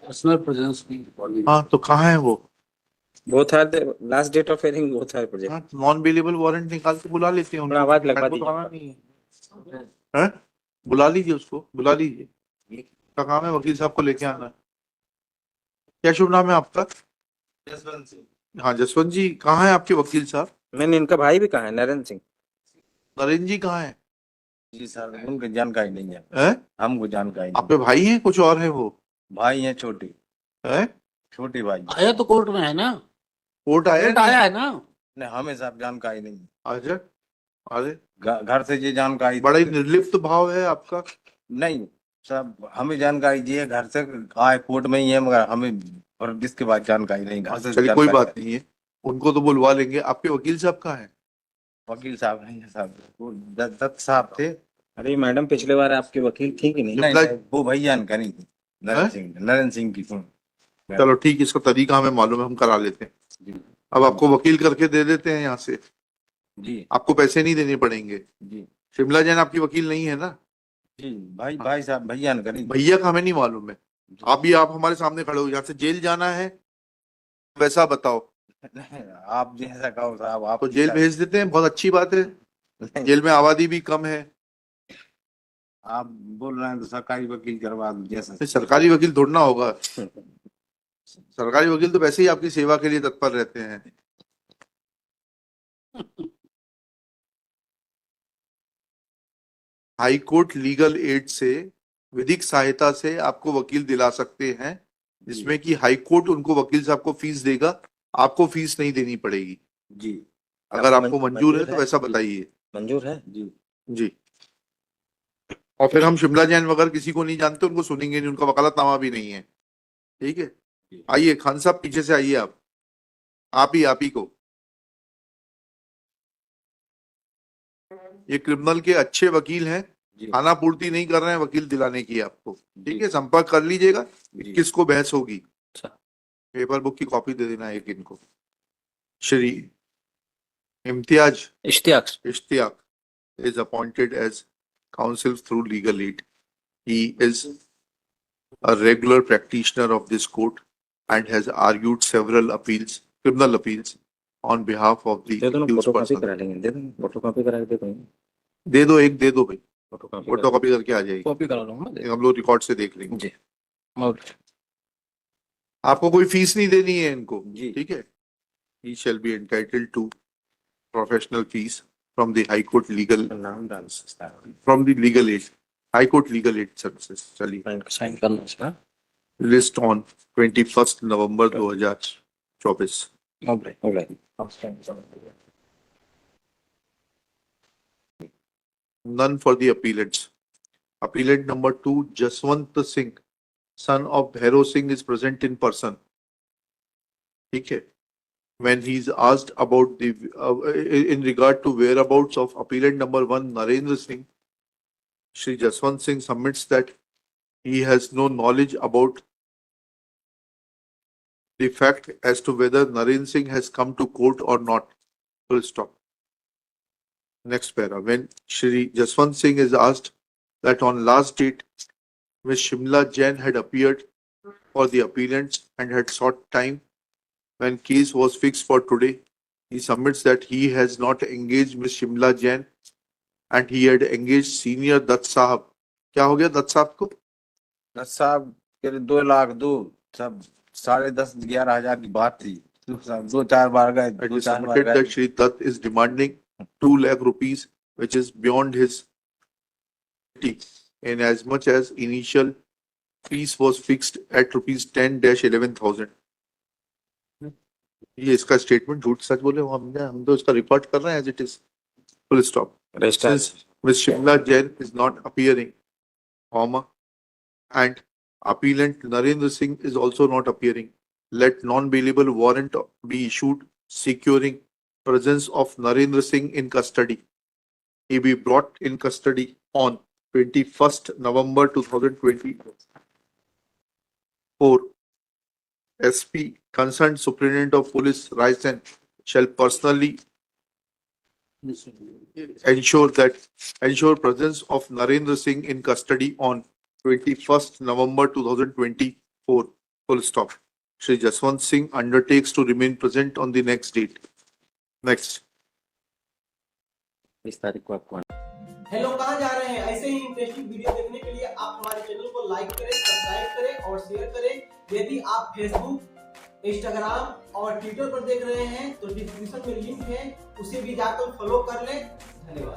Personal presence की body. हाँ तो कहाँ है वो? both are the last date of hearing both are project. हाँ, नॉन बेलेबल वारंट निकाल के बुला लेते हैं थोड़ा उनको। आवाज लगवा मैंने तो दीजिए। आना नहीं है। हैं? बुला लीजिए उसको, बुला लीजिए। क्या काम है? वकील साहब को लेके आना है। क्या शुभ नाम है आपका? जसवंत सिंह। हाँ जसवंत जी, कहाँ है आपके वकील साहब? मैंने इनका भाई भी कहा है नरेंद्र सिंह। नरेंद्र जी कहाँ है? जी सर, उनको जानकारी नहीं है, हैं? हमको जानकारी नहीं। आपके भाई हैं कुछ और है वो? भाई हैं छोटे, है? छोटे भाई। आया तो कोर्ट में है ना, कोर्ट आया कोर्ट आया है ना। नहीं, हमें सब जानकारी नहीं है। अच्छा, अरे घर से ये जानकारी बड़ा ही निर्लिप्त भाव है आपका। नहीं, सब हमें जानकारी दी है घर से, आए कोर्ट में ही है, मगर हमें और इसके बाद जानकारी नहीं। घर से चलिए कोई जानकारी बात नहीं है, उनको तो बुलवा लेंगे। आपके वकील साहब कहाँ हैं? वकील साहब नहीं है साहब, वो दत्त साहब थे। अरे मैडम पिछले बार आपके वकील थी कि नहीं? नहीं नहीं। नहीं, वो भैया ने करी थी, नरेंद्र सिंह की सुन। चलो ठीक, इसका तरीका हमें मालूम है, हम करा लेते हैं। जी अब आपको वकील करके दे देते हैं यहाँ से, जी आपको पैसे नहीं देने पड़ेंगे। जी शिमला जैन आपकी वकील नहीं है ना? जी, भाई साहब भैया ने करी। भैया का हमें नहीं मालूम है। आप हमारे सामने खड़े हो, यहाँ से जेल जाना है वैसा बताओ। आप जैसा कहो साहब, आप तो जेल भेज देते हैं, बहुत अच्छी बात है। जेल में आबादी भी कम है। आप बोल रहे हैं तो सरकारी वकील करवा दो जैसा। सरकारी वकील थोड़ना होगा, सरकारी वकील तो वैसे ही आपकी सेवा के लिए तत्पर रहते हैं। हाई कोर्ट लीगल एड से, विधिक सहायता से आपको वकील दिला सकते हैं, जिसमें कि हाई कोर्ट उनको वकील साहब को फीस देगा, आपको फीस नहीं देनी पड़ेगी। जी, अगर आपको मंजूर है तो वैसा बताइए। मंजूर है जी जी। और फिर हम शिमला जैन वगैरह किसी को नहीं जानते, उनको सुनेंगे नहीं, उनका वकालतनामा भी नहीं है। ठीक है, आइए खान साहब पीछे से आइए। आप ही को, ये क्रिमिनल के अच्छे वकील हैं, जी खाना पूर्ति नहीं कर रहे हैं वकील दिलाने की आपको। ठीक जी है, संपर्क कर लीजिएगा। जी। किसको बहस होगी, अच्छा। पेपर बुक की कॉपी दे देना एक इनको। Shri Imtiaz Ishtiyaq is appointed as counsel through legal aid. He is a regular practitioner of this court and has argued several appeals, criminal appeals, on behalf of the दे दो ना, accused फोटो कॉपी person. करा लेंगे। दे दो photo copy करा के दे दो। दे दो, एक दे दो भाई, फोटो कॉपी फोटो कॉपी करके आ जाएगी। कॉपी करा लूंगा हम लोग रिकॉर्ड से देख लेंगे। जी। आपको कोई फीस नहीं देनी है इनको। जी। ठीक है। He shall be entitled to professional fees from the High Court legal, नाम डाल सकता from the legal aid, High Court legal aid services. चलिए, है, साइन करना इसका। list on 21st November 2024. हो गया। None for the appellants. Appellant number 2, Jaswant Singh, son of Bhairav Singh, is present in person. ठीक है। When he is asked about the in regard to whereabouts of appellant number 1, Narendra Singh, Shri Jaswant Singh submits that he has no knowledge about the fact as to whether Narendra Singh has come to court or not. Full stop. Next para. When Shri Jaswant Singh is asked that on last date, Ms. Shimla Jain had appeared for the appellants and had sought time when case was fixed for today, he submits that he has not engaged Ms. Shimla Jain and he had engaged senior Dutt Sahab. क्या हो गया दत्त साहब को? दस साहब के 2 लाख दो, सब 10,500-11,000 की बात थी। सब 2-4 बार गए, It is 2-4 बार submitted गए। that Shri Dutt is demanding 2 lakh rupees, which is beyond his in as much as initial fees was fixed at rupees 10-11,000. ये इसका स्टेटमेंट झूठ सच बोले हम तो इसका रिकॉर्ड कर रहे हैं as it is. Full stop. Since Ms. Shimla Jain is not appearing, comma, and appellant Narendra Singh is also not appearing, let non-bailable warrant be issued securing presence of Narendra Singh in custody. He be brought in custody on 21st November 2024. SP concerned Superintendent of Police Raisen shall personally ensure presence of Narendra Singh in custody on 21st November 2024 full stop. Shri Jaswant Singh undertakes to remain present on the next date. Next. इस तारीख को आपको hello, कहाँ जा रहे हैं? ऐसे ही interesting video देखने के लिए आप हमारे चैनल को लाइक करें, सब्सक्राइब करें और शेयर करें। यदि आप फेसबुक, इंस्टाग्राम और ट्विटर पर देख रहे हैं तो डिस्क्रिप्शन में लिंक है, उसे भी जाकर फॉलो कर लें। धन्यवाद।